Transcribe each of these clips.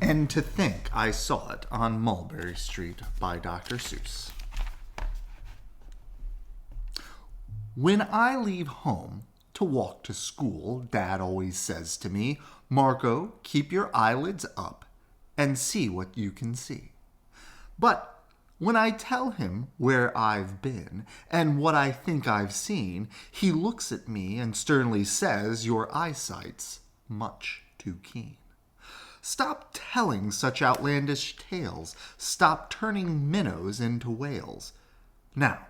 And to think I saw it on Mulberry Street by Dr. Seuss. When I leave home to walk to school, Dad always says to me, "Marco, keep your eyelids up and see what you can see." But when I tell him where I've been and what I think I've seen, he looks at me and sternly says, "Your eyesight's much too keen. Stop telling such outlandish tales. Stop turning minnows into whales." Now,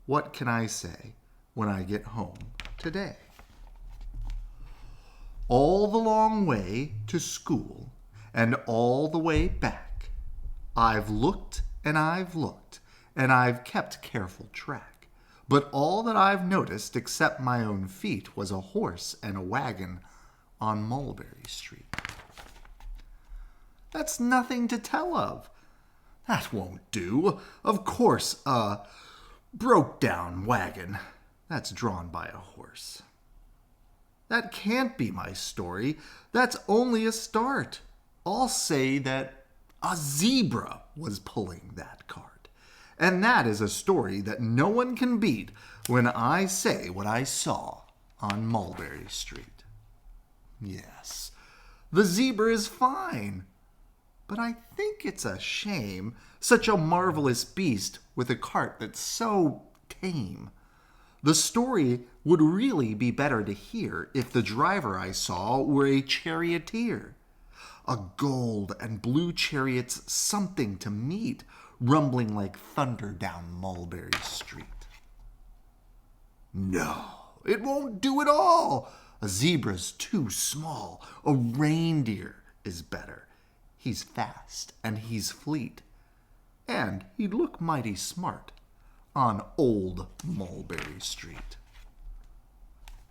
what can I say when I get home today? All the long way to school and all the way back, I've looked and I've looked and I've kept careful track. But all that I've noticed except my own feet was a horse and a wagon on Mulberry Street. That's nothing to tell of. That won't do. Of course, a broke-down wagon that's drawn by a horse. That can't be my story. That's only a start. I'll say that a zebra was pulling that cart. And that is a story that no one can beat when I say what I saw on Mulberry Street. Yes, the zebra is fine. But I think it's a shame, such a marvelous beast with a cart that's so tame. The story would really be better to hear if the driver I saw were a charioteer. A gold and blue chariot's something to meet, rumbling like thunder down Mulberry Street. No, it won't do at all. A zebra's too small. A reindeer is better. He's fast and he's fleet, and he'd look mighty smart on old Mulberry Street.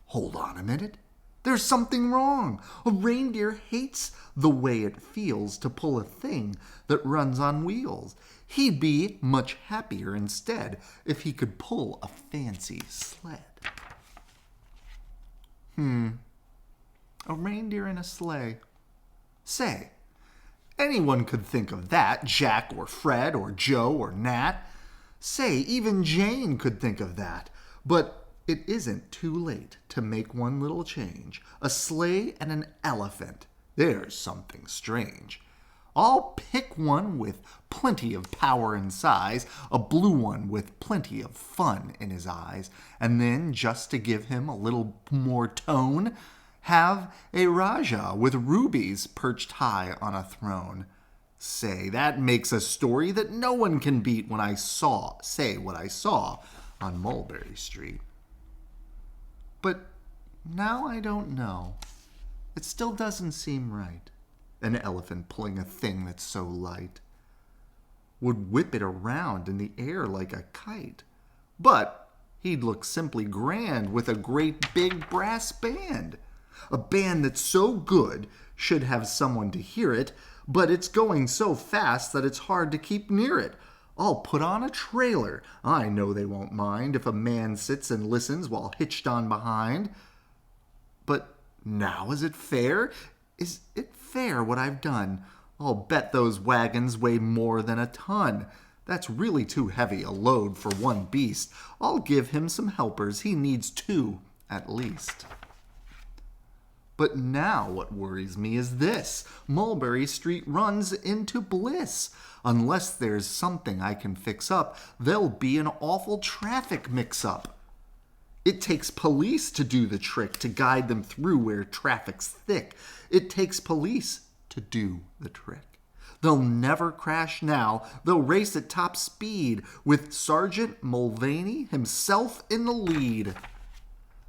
Hold on a minute. There's something wrong. A reindeer hates the way it feels to pull a thing that runs on wheels. He'd be much happier instead if he could pull a fancy sled. A reindeer in a sleigh. Say, anyone could think of that, Jack or Fred or Joe or Nat. Say, even Jane could think of that. But it isn't too late to make one little change. A sleigh and an elephant. There's something strange. I'll pick one with plenty of power and size, a blue one with plenty of fun in his eyes, and then, just to give him a little more tone, have a Raja with rubies perched high on a throne. Say, that makes a story that no one can beat when I say what I saw on Mulberry Street. But now I don't know. It still doesn't seem right. An elephant pulling a thing that's so light. Would whip it around in the air like a kite. But he'd look simply grand with a great big brass band. A band that's so good should have someone to hear it, but it's going so fast that it's hard to keep near it. I'll put on a trailer. I know they won't mind if a man sits and listens while hitched on behind. But now is it fair? Is it fair what I've done? I'll bet those wagons weigh more than a ton. That's really too heavy a load for one beast. I'll give him some helpers. He needs 2 at least. But now what worries me is this. Mulberry Street runs into bliss. Unless there's something I can fix up, there'll be an awful traffic mix-up. It takes police to do the trick, to guide them through where traffic's thick. It takes police to do the trick. They'll never crash now. They'll race at top speed with Sergeant Mulvaney himself in the lead.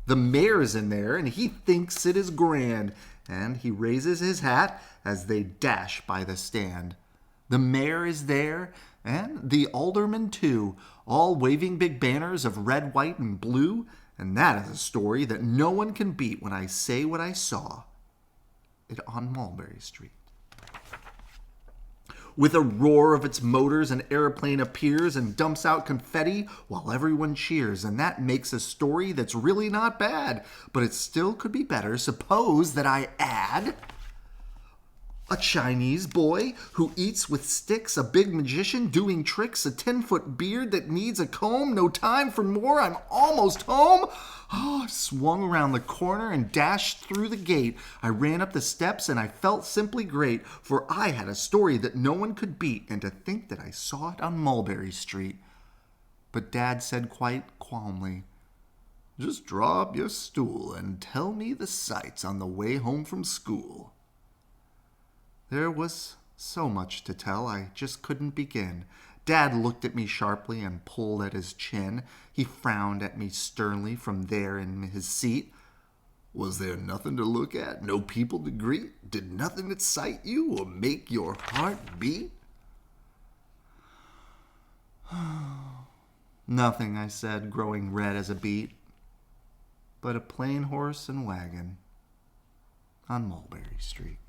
The mayor's in there, and he thinks it is grand, and he raises his hat as they dash by the stand. The mayor is there, and the aldermen too, all waving big banners of red, white, and blue, and that is a story that no one can beat when I say what I saw it on Mulberry Street. With a roar of its motors, an airplane appears and dumps out confetti while everyone cheers. And that makes a story that's really not bad, but it still could be better. Suppose that I add A Chinese boy who eats with sticks, a big magician doing tricks, a 10-foot beard that needs a comb, no time for more, I'm almost home. Oh, I swung around the corner and dashed through the gate. I ran up the steps and I felt simply great, for I had a story that no one could beat, and to think that I saw it on Mulberry Street. But Dad said quite calmly, "Just draw up your stool and tell me the sights on the way home from school." There was so much to tell, I just couldn't begin. Dad looked at me sharply and pulled at his chin. He frowned at me sternly from there in his seat. "Was there nothing to look at? No people to greet? Did nothing excite you or make your heart beat?" "Nothing," I said, growing red as a beet. "But a plain horse and wagon on Mulberry Street."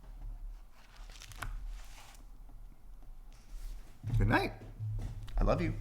Good night. I love you.